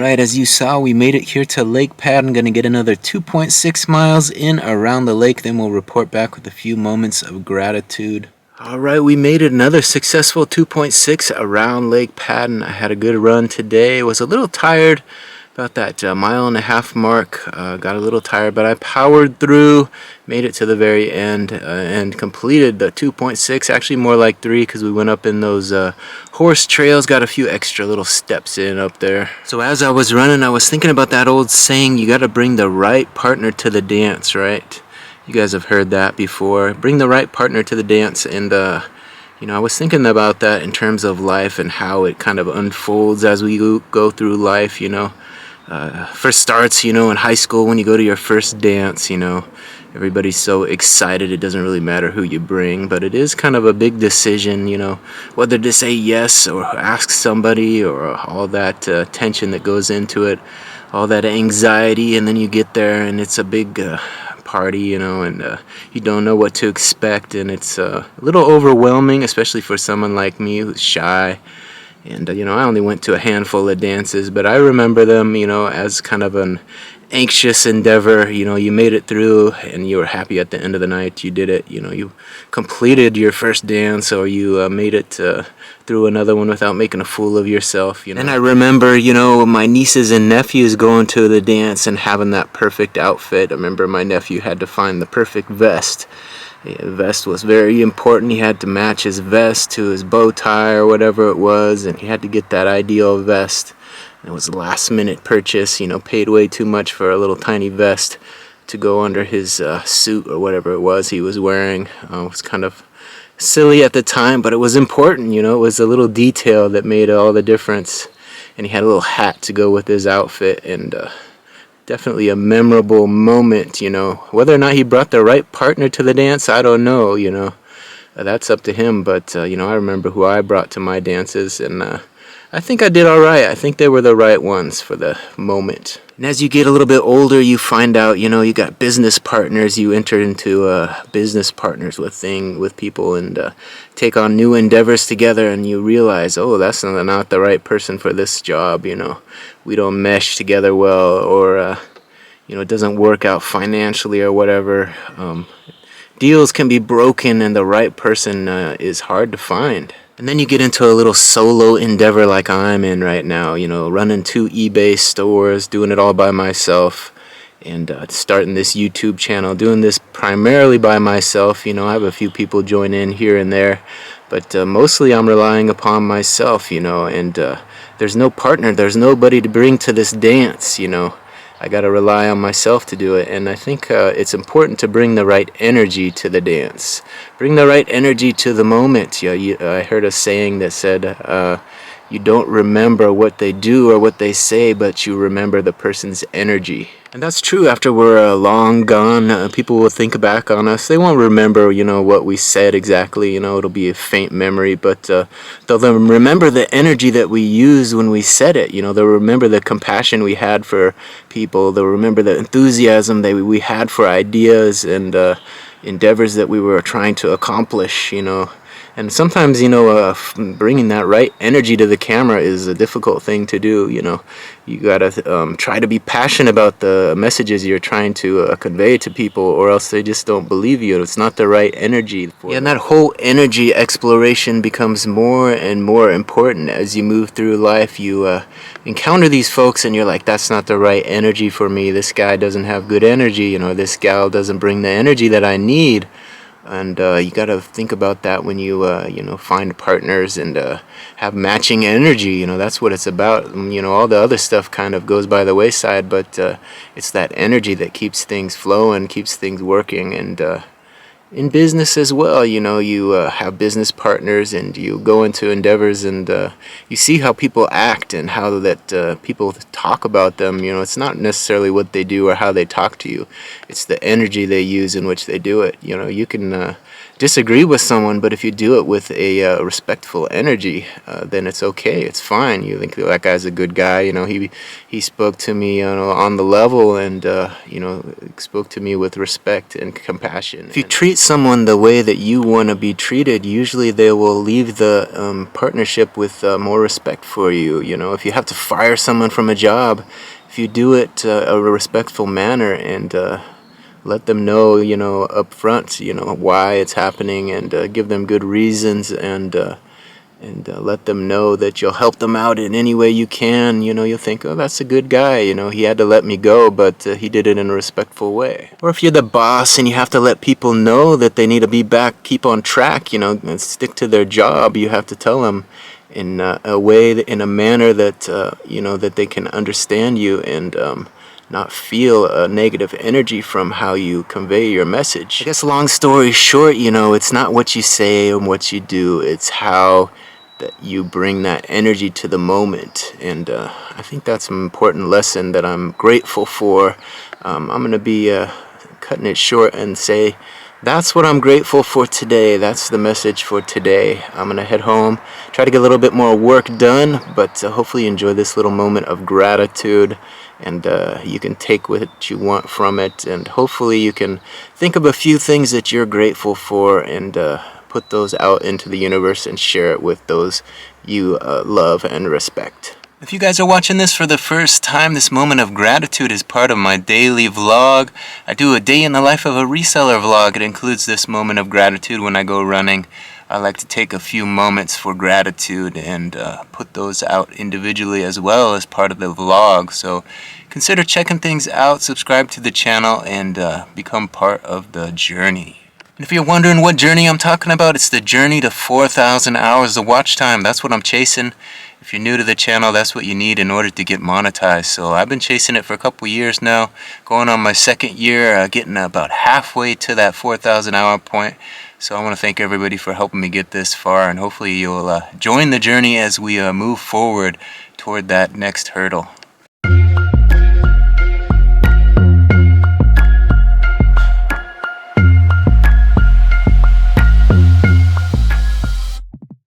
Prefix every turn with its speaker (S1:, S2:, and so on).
S1: Alright, as you saw, we made it here to Lake Padden. Gonna get another 2.6 miles in around the lake, then we'll report back with a few moments of gratitude. Alright, we made it another successful 2.6 around Lake Padden. I had a good run today. Was a little tired about that mile-and-a-half mark. Got a little tired, but I powered through, made it to the very end, and completed the 2.6, actually more like 3 because we went up in those horse trails, got a few extra little steps in up there. So as I was running, I was thinking about that old saying, you got to bring the right partner to the dance, right? You guys have heard that before. Bring the right partner to the dance, and you know, I was thinking about that in terms of life and how it kind of unfolds as we go through life, you know. First starts, you know, in high school when you go to your first dance, you know, everybody's so excited. It doesn't really matter who you bring, but it is kind of a big decision, you know, whether to say yes or ask somebody, or all that tension that goes into it, all that anxiety, and then you get there and it's a big party, you know, and you don't know what to expect, and it's a little overwhelming, especially for someone like me who's shy. And, you know, I only went to a handful of dances, but I remember them, you know, as kind of an anxious endeavor. You know, you made it through and you were happy at the end of the night. You did it, you know, you completed your first dance, or you made it through another one without making a fool of yourself, you know. And I remember, you know, my nieces and nephews going to the dance and having that perfect outfit. I remember my nephew had to find the perfect vest. The vest was very important. He had to match his vest to his bow tie or whatever it was, and he had to get that ideal vest. And it was a last minute purchase, you know, paid way too much for a little tiny vest to go under his suit or whatever it was he was wearing. It was kind of silly at the time, but it was important, you know. It was a little detail that made all the difference. And he had a little hat to go with his outfit, and definitely a memorable moment, you know. Whether or not he brought the right partner to the dance, I don't know, you know. That's up to him, but, you know, I remember who I brought to my dances, and I think I did all right. I think they were the right ones for the moment. And as you get a little bit older, you find out, you know, you got business partners. You enter into business partners with people, and take on new endeavors together, and you realize, oh, that's not the right person for this job, you know. We don't mesh together well, or, you know, it doesn't work out financially or whatever. Deals can be broken, and the right person is hard to find. And then you get into a little solo endeavor like I'm in right now, you know, running 2 eBay stores, doing it all by myself, and starting this YouTube channel, doing this primarily by myself. You know, I have a few people join in here and there, but mostly I'm relying upon myself, you know, and there's no partner, there's nobody to bring to this dance, you know. I got to rely on myself to do it, and I think it's important to bring the right energy to the dance. Bring the right energy to the moment. I heard a saying that said, you don't remember what they do or what they say, but you remember the person's energy. And that's true. After we're long gone, people will think back on us. They won't remember, you know, what we said exactly. You know, it'll be a faint memory, but they'll remember the energy that we used when we said it. You know, they'll remember the compassion we had for people. They'll remember the enthusiasm that we had for ideas and endeavors that we were trying to accomplish, you know. And sometimes, you know, bringing that right energy to the camera is a difficult thing to do, you know. You gotta try to be passionate about the messages you're trying to convey to people, or else they just don't believe you. It's not the right energy for them. And that whole energy exploration becomes more and more important as you move through life. You encounter these folks and you're like, that's not the right energy for me. This guy doesn't have good energy, you know, this gal doesn't bring the energy that I need. And you got to think about that when you, you know, find partners and have matching energy. You know, that's what it's about. You know, all the other stuff kind of goes by the wayside, but it's that energy that keeps things flowing, keeps things working. And in business as well, you know, you have business partners and you go into endeavors, and you see how people act and how that people talk about them. You know, it's not necessarily what they do or how they talk to you. It's the energy they use in which they do it. You know, you can disagree with someone, but if you do it with a respectful energy, then it's okay. It's fine. You think that guy's a good guy. You know, he spoke to me, you know, on the level, and you know, spoke to me with respect and compassion. If you treat someone the way that you want to be treated, usually they will leave the partnership with more respect for you. You know, if you have to fire someone from a job, if you do it a respectful manner and let them know, you know, up front, you know, why it's happening, and give them good reasons, and let them know that you'll help them out in any way you can. You know, you'll think, oh, that's a good guy. You know, he had to let me go, but he did it in a respectful way. Or if you're the boss and you have to let people know that they need to be back, keep on track, you know, and stick to their job, you have to tell them in a way, in a manner that, you know, that they can understand you, and not feel a negative energy from how you convey your message. I guess long story short, you know, it's not what you say and what you do, it's how that you bring that energy to the moment. And I think that's an important lesson that I'm grateful for. I'm going to be cutting it short and say that's what I'm grateful for today. That's the message for today. I'm going to head home, try to get a little bit more work done, but hopefully you enjoy this little moment of gratitude, and you can take what you want from it, and hopefully you can think of a few things that you're grateful for, and put those out into the universe and share it with those you love and respect. If you guys are watching this for the first time, this moment of gratitude is part of my daily vlog. I do a day in the life of a reseller vlog. It includes this moment of gratitude when I go running. I like to take a few moments for gratitude and put those out individually as well as part of the vlog. So consider checking things out, subscribe to the channel, and become part of the journey. And if you're wondering what journey I'm talking about, it's the journey to 4,000 hours of watch time. That's what I'm chasing. If you're new to the channel, that's what you need in order to get monetized. So I've been chasing it for a couple years now, going on my second year, getting about halfway to that 4,000 hour point. So I want to thank everybody for helping me get this far, and hopefully you'll join the journey as we move forward toward that next hurdle.